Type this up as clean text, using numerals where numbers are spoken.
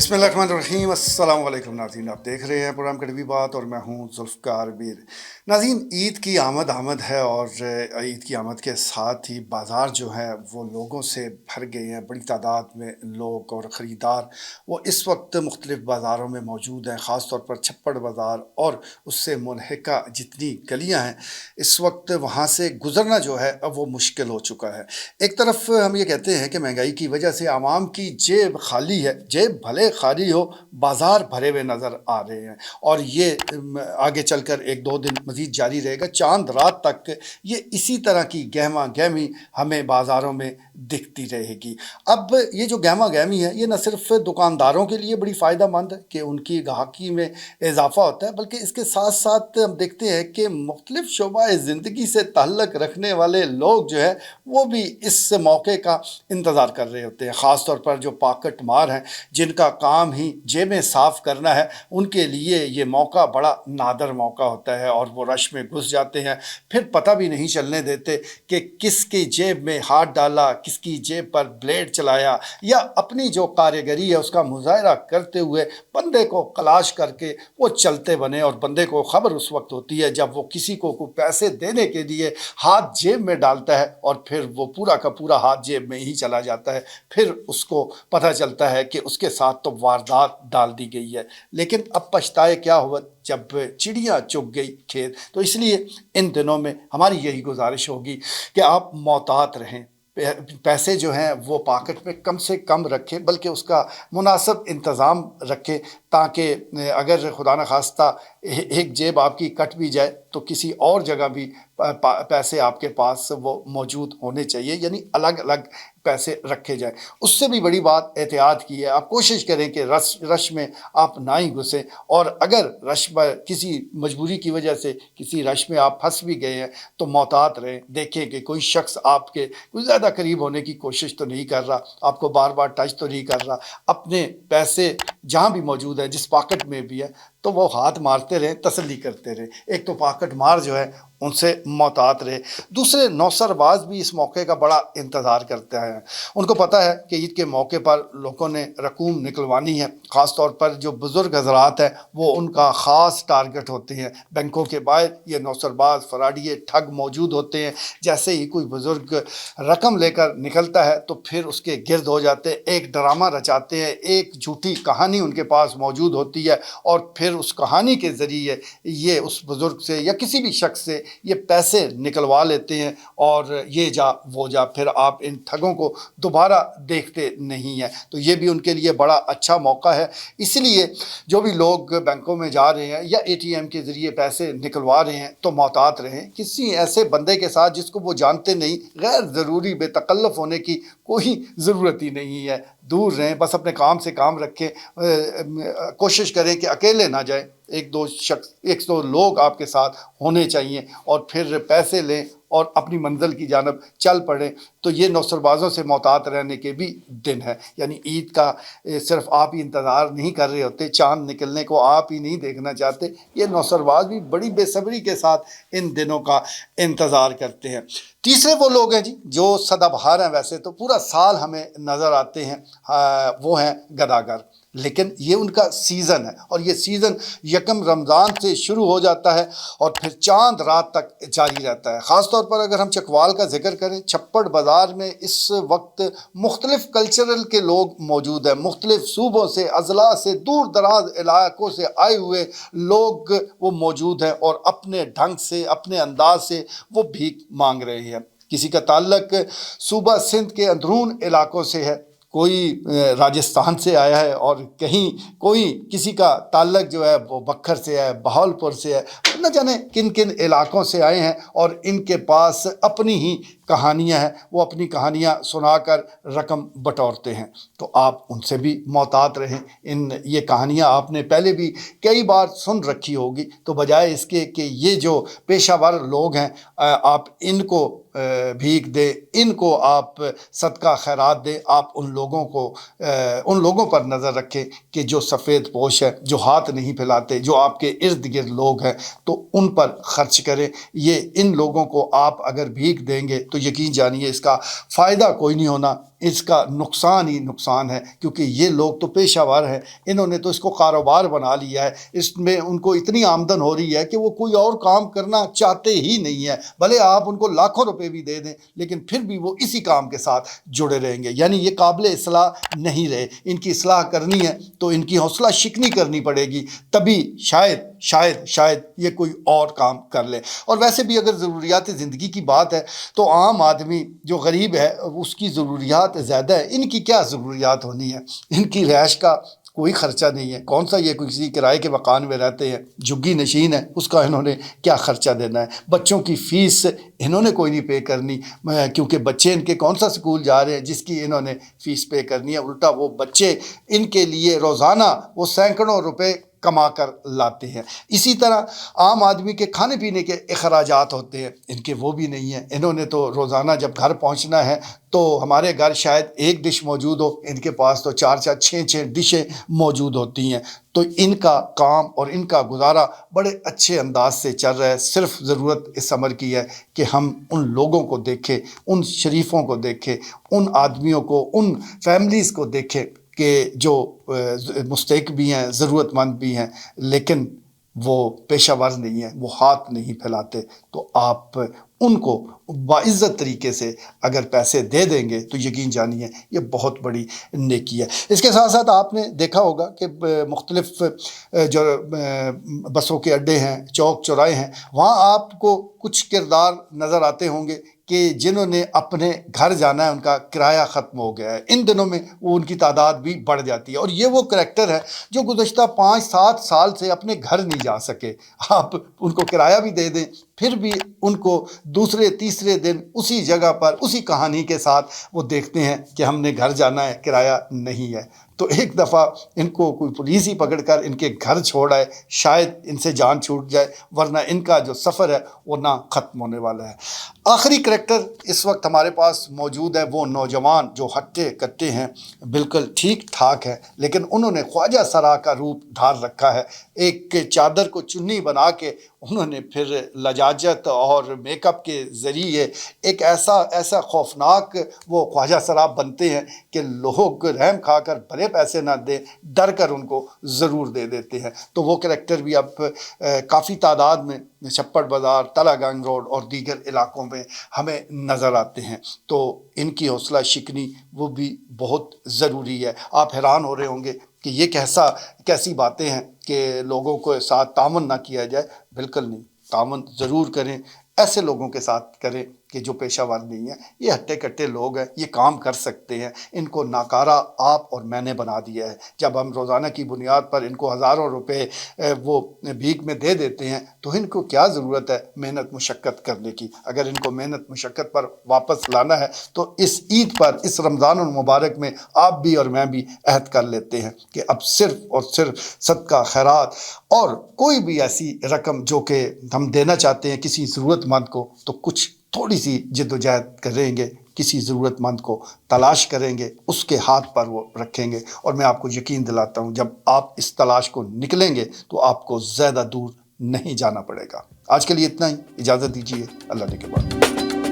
بسم اللہ الرحمن الرحیم، السلام علیکم ناظرین، آپ دیکھ رہے ہیں پروگرام کڑوی بات اور میں ہوں ذوالفقار بیر۔ ناظرین، عید کی آمد ہے اور عید کی آمد کے ساتھ ہی بازار جو ہے وہ لوگوں سے بھر گئے ہیں، بڑی تعداد میں لوگ اور خریدار وہ اس وقت مختلف بازاروں میں موجود ہیں، خاص طور پر چھپڑ بازار اور اس سے ملحقہ جتنی گلیاں ہیں اس وقت وہاں سے گزرنا جو ہے اب وہ مشکل ہو چکا ہے۔ ایک طرف ہم یہ کہتے ہیں کہ مہنگائی کی وجہ سے عوام کی جیب خالی ہے، جیب بھلے خالی ہو، بازار بھرے ہوئے نظر آ رہے ہیں اور یہ آگے چل کر ایک دو دن مزید جاری رہے گا، چاند رات تک یہ اسی طرح کی گہما گہمی ہمیں بازاروں میں دکھتی رہے گی۔ اب یہ جو گہما گہمی ہے یہ نہ صرف دکانداروں کے لیے بڑی فائدہ مند ہے کہ ان کی گاہکی میں اضافہ ہوتا ہے، بلکہ اس کے ساتھ ساتھ ہم دیکھتے ہیں کہ مختلف شعبہ زندگی سے تعلق رکھنے والے لوگ جو ہے وہ بھی اس موقع کا انتظار کر رہے ہوتے ہیں، خاص طور پر جو پاکٹ مار ہیں جن کا کام ہی جیبیں صاف کرنا ہے، ان کے لیے یہ موقع بڑا نادر موقع ہوتا ہے اور وہ رش میں گھس جاتے ہیں، پھر پتہ بھی نہیں چلنے دیتے کہ کس کی جیب میں ہاتھ ڈالا، کس کی جیب پر بلیڈ چلایا، یا اپنی جو کاریگری ہے اس کا مظاہرہ کرتے ہوئے بندے کو کلاش کر کے وہ چلتے بنے، اور بندے کو خبر اس وقت ہوتی ہے جب وہ کسی کو پیسے دینے کے لیے ہاتھ جیب میں ڈالتا ہے اور پھر وہ پورا کا پورا ہاتھ جیب میں ہی چلا جاتا ہے، پھر اس کو پتہ چلتا ہے کہ اس کے ساتھ تو واردات ڈال دی گئی ہے۔ لیکن اب پچھتائے کیا ہوا جب چڑیاں چگ گئی کھیت۔ تو اس لیے ان دنوں میں ہماری یہی گزارش ہوگی کہ آپ محتاط رہیں، پیسے جو ہیں وہ پاکٹ میں کم سے کم رکھیں، بلکہ اس کا مناسب انتظام رکھیں تاکہ اگر خدا نخواستہ ایک جیب آپ کی کٹ بھی جائے تو کسی اور جگہ بھی پیسے آپ کے پاس وہ موجود ہونے چاہیے، یعنی الگ الگ پیسے رکھے جائیں۔ اس سے بھی بڑی بات احتیاط کی ہے، آپ کوشش کریں کہ رش میں آپ نہ ہی گھسیں، اور اگر رش میں کسی مجبوری کی وجہ سے کسی رش میں آپ پھنس بھی گئے ہیں تو محتاط رہیں، دیکھیں کہ کوئی شخص آپ کے کوئی زیادہ قریب ہونے کی کوشش تو نہیں کر رہا، آپ کو بار بار ٹچ تو نہیں کر رہا، اپنے پیسے جہاں بھی موجود ہیں جس پاکٹ میں بھی ہے تو وہ ہاتھ مارتے رہیں، تسلی کرتے رہیں۔ ایک تو پاکٹ مار جو ہے ان سے محتاط رہے، دوسرے نوسر باز بھی اس موقع کا بڑا انتظار کرتے ہیں، ان کو پتہ ہے کہ عید کے موقع پر لوگوں نے رقوم نکلوانی ہے، خاص طور پر جو بزرگ حضرات ہیں وہ ان کا خاص ٹارگٹ ہوتے ہیں۔ بینکوں کے باہر یہ نوسر باز فراڈیے ٹھگ موجود ہوتے ہیں، جیسے ہی کوئی بزرگ رقم لے کر نکلتا ہے تو پھر اس کے گرد ہو جاتے ہیں، ایک ڈرامہ رچاتے ہیں، ایک جھوٹی کہانی ان کے پاس موجود ہوتی ہے، اور پھر اس کہانی کے ذریعے یہ اس بزرگ سے یا کسی بھی شخص سے یہ پیسے نکلوا لیتے ہیں، اور یہ جا وہ جا، پھر آپ ان ٹھگوں کو دوبارہ دیکھتے نہیں ہیں۔ تو یہ بھی ان کے لیے بڑا اچھا موقع ہے، اس لیے جو بھی لوگ بینکوں میں جا رہے ہیں یا ATM کے ذریعے پیسے نکلوا رہے ہیں تو محتاط رہیں، کسی ایسے بندے کے ساتھ جس کو وہ جانتے نہیں، غیر ضروری بے تکلف ہونے کی کوئی ضرورت ہی نہیں ہے، دور رہیں، بس اپنے کام سے کام رکھیں، کوشش کریں کہ اکیلے نہ جائیں، ایک دو لوگ آپ کے ساتھ ہونے چاہیے، اور پھر پیسے لیں اور اپنی منزل کی جانب چل پڑیں۔ تو یہ نوسر بازوں سے محتاط رہنے کے بھی دن ہے، یعنی عید کا صرف آپ ہی انتظار نہیں کر رہے ہوتے، چاند نکلنے کو آپ ہی نہیں دیکھنا چاہتے، یہ نوسر باز بھی بڑی بے صبری کے ساتھ ان دنوں کا انتظار کرتے ہیں۔ تیسرے وہ لوگ ہیں جی جو سدا بہار ہیں، ویسے تو پورا سال ہمیں نظر آتے ہیں، وہ ہیں گداگر، لیکن یہ ان کا سیزن ہے، اور یہ سیزن یکم رمضان سے شروع ہو جاتا ہے اور پھر چاند رات تک جاری رہتا ہے۔ خاص طور پر اگر ہم چکوال کا ذکر کریں، چھپڑ بازار میں اس وقت مختلف کلچرل کے لوگ موجود ہیں، مختلف صوبوں سے، اضلاع سے، دور دراز علاقوں سے آئے ہوئے لوگ وہ موجود ہیں، اور اپنے ڈھنگ سے، اپنے انداز سے وہ بھیک مانگ رہے ہیں۔ کسی کا تعلق صوبہ سندھ کے اندرون علاقوں سے ہے، کوئی راجستھان سے آیا ہے، اور کوئی کسی کا تعلق جو ہے وہ بکھر سے ہے، بہاولپور سے ہے، نہ جانے کن کن علاقوں سے آئے ہیں، اور ان کے پاس اپنی ہی کہانیاں ہیں، وہ اپنی کہانیاں سنا کر رقم بٹورتے ہیں۔ تو آپ ان سے بھی محتاط رہیں، یہ کہانیاں آپ نے پہلے بھی کئی بار سن رکھی ہوگی، تو بجائے اس کے کہ یہ جو پیشہ ور لوگ ہیں آپ ان کو بھیک دیں، ان کو آپ صدقہ خیرات دیں، آپ ان لوگوں پر نظر رکھیں کہ جو سفید پوش ہے، جو ہاتھ نہیں پھیلاتے، جو آپ کے ارد گرد لوگ ہیں، تو ان پر خرچ کریں۔ یہ ان لوگوں کو آپ اگر بھیک دیں گے تو یقین جانیے اس کا فائدہ کوئی نہیں ہونا، اس کا نقصان ہی نقصان ہے، کیونکہ یہ لوگ تو پیشہ ور ہیں، انہوں نے تو اس کو کاروبار بنا لیا ہے، اس میں ان کو اتنی آمدن ہو رہی ہے کہ وہ کوئی اور کام کرنا چاہتے ہی نہیں ہے، بھلے آپ ان کو لاکھوں روپے بھی دے دیں لیکن پھر بھی وہ اسی کام کے ساتھ جڑے رہیں گے، یعنی یہ قابل اصلاح نہیں رہے۔ ان کی اصلاح کرنی ہے تو ان کی حوصلہ شکنی کرنی پڑے گی، تبھی شاید یہ کوئی اور کام کر لے۔ اور ویسے بھی اگر ضروریات زندگی کی بات ہے تو عام آدمی جو غریب ہے اس کی ضروریات زیادہ ہے، ان کی کیا ضروریات ہونی ہے؟ ان کی رہائش کا کوئی خرچہ نہیں ہے، کون سا یہ کسی کرائے کے مکان میں رہتے ہیں، جھگی نشین ہے، اس کا انہوں نے کیا خرچہ دینا ہے؟ بچوں کی فیس انہوں نے کوئی نہیں پے کرنی، کیونکہ بچے ان کے کون سا سکول جا رہے ہیں جس کی انہوں نے فیس پے کرنی ہے؟ الٹا وہ بچے ان کے لیے روزانہ وہ سینکڑوں روپے کما کر لاتے ہیں۔ اسی طرح عام آدمی کے کھانے پینے کے اخراجات ہوتے ہیں، ان کے وہ بھی نہیں ہیں۔ انہوں نے تو روزانہ جب گھر پہنچنا ہے تو ہمارے گھر شاید ایک ڈش موجود ہو، ان کے پاس تو 4-6 ڈشیں موجود ہوتی ہیں۔ تو ان کا کام اور ان کا گزارا بڑے اچھے انداز سے چل رہا ہے۔ صرف ضرورت اس امر کی ہے کہ ہم ان لوگوں کو دیکھیں، ان شریفوں کو دیکھیں، ان آدمیوں کو، ان فیملیز کو دیکھیں کہ جو مستحق بھی ہیں، ضرورت مند بھی ہیں، لیکن وہ پیشہ ور نہیں ہیں، وہ ہاتھ نہیں پھیلاتے۔ تو آپ ان کو باعزت طریقے سے اگر پیسے دے دیں گے تو یقین جانیے یہ بہت بڑی نیکی ہے۔ اس کے ساتھ ساتھ آپ نے دیکھا ہوگا کہ مختلف جو بسوں کے اڈے ہیں، چوک چوراہے ہیں، وہاں آپ کو کچھ کردار نظر آتے ہوں گے کہ جنہوں نے اپنے گھر جانا ہے، ان کا کرایہ ختم ہو گیا ہے، ان دنوں میں وہ ان کی تعداد بھی بڑھ جاتی ہے، اور یہ وہ کریکٹر ہے جو گزشتہ 5-7 سال سے اپنے گھر نہیں جا سکے۔ آپ ان کو کرایہ بھی دے دیں پھر بھی ان کو دوسرے تیسرے دن اسی جگہ پر اسی کہانی کے ساتھ وہ دیکھتے ہیں کہ ہم نے گھر جانا ہے، کرایہ نہیں ہے۔ تو ایک دفعہ ان کو کوئی پولیس ہی پکڑ کر ان کے گھر چھوڑ آئے، شاید ان سے جان چھوٹ جائے، ورنہ ان کا جو سفر ہے وہ نہ ختم ہونے والا ہے۔ آخری کریکٹر اس وقت ہمارے پاس موجود ہے، وہ نوجوان جو ہٹے کٹے ہیں، بالکل ٹھیک ٹھاک ہے، لیکن انہوں نے خواجہ سرا کا روپ دھار رکھا ہے۔ ایک چادر کو چنی بنا کے انہوں نے پھر لجاجت اور میک اپ کے ذریعے ایک ایسا خوفناک وہ خواجہ سرا بنتے ہیں کہ لوگ رحم کھا کر بھلے پیسے نہ دیں، ڈر کر ان کو ضرور دے دیتے ہیں۔ تو وہ کریکٹر بھی اب کافی تعداد میں چھپڑ بازار، تلا گنج روڈ اور دیگر علاقوں میں ہمیں نظر آتے ہیں۔ تو ان کی حوصلہ شکنی وہ بھی بہت ضروری ہے۔ آپ حیران ہو رہے ہوں گے کہ یہ کیسی باتیں ہیں کہ لوگوں کو ساتھ تعاون نہ کیا جائے۔ بالکل نہیں، تعاون ضرور کریں، ایسے لوگوں کے ساتھ کریں کہ جو پیشہ ور نہیں ہیں، یہ ہٹے کٹے لوگ ہیں، یہ کام کر سکتے ہیں۔ ان کو ناکارہ آپ اور میں نے بنا دیا ہے۔ جب ہم روزانہ کی بنیاد پر ان کو ہزاروں روپے وہ بھیک میں دے دیتے ہیں تو ان کو کیا ضرورت ہے محنت مشقت کرنے کی؟ اگر ان کو محنت مشقت پر واپس لانا ہے تو اس عید پر، اس رمضان المبارک میں آپ بھی اور میں بھی عہد کر لیتے ہیں کہ اب صرف اور صرف صدقہ، خیرات اور کوئی بھی ایسی رقم جو کہ ہم دینا چاہتے ہیں کسی ضرورت مند کو، تو کچھ تھوڑی سی جد و جہد کریں گے، کسی ضرورت مند کو تلاش کریں گے، اس کے ہاتھ پر وہ رکھیں گے، اور میں آپ کو یقین دلاتا ہوں جب آپ اس تلاش کو نکلیں گے تو آپ کو زیادہ دور نہیں جانا پڑے گا۔ آج کے لیے اتنا ہی، اجازت دیجیے، اللہ نے کے بعد۔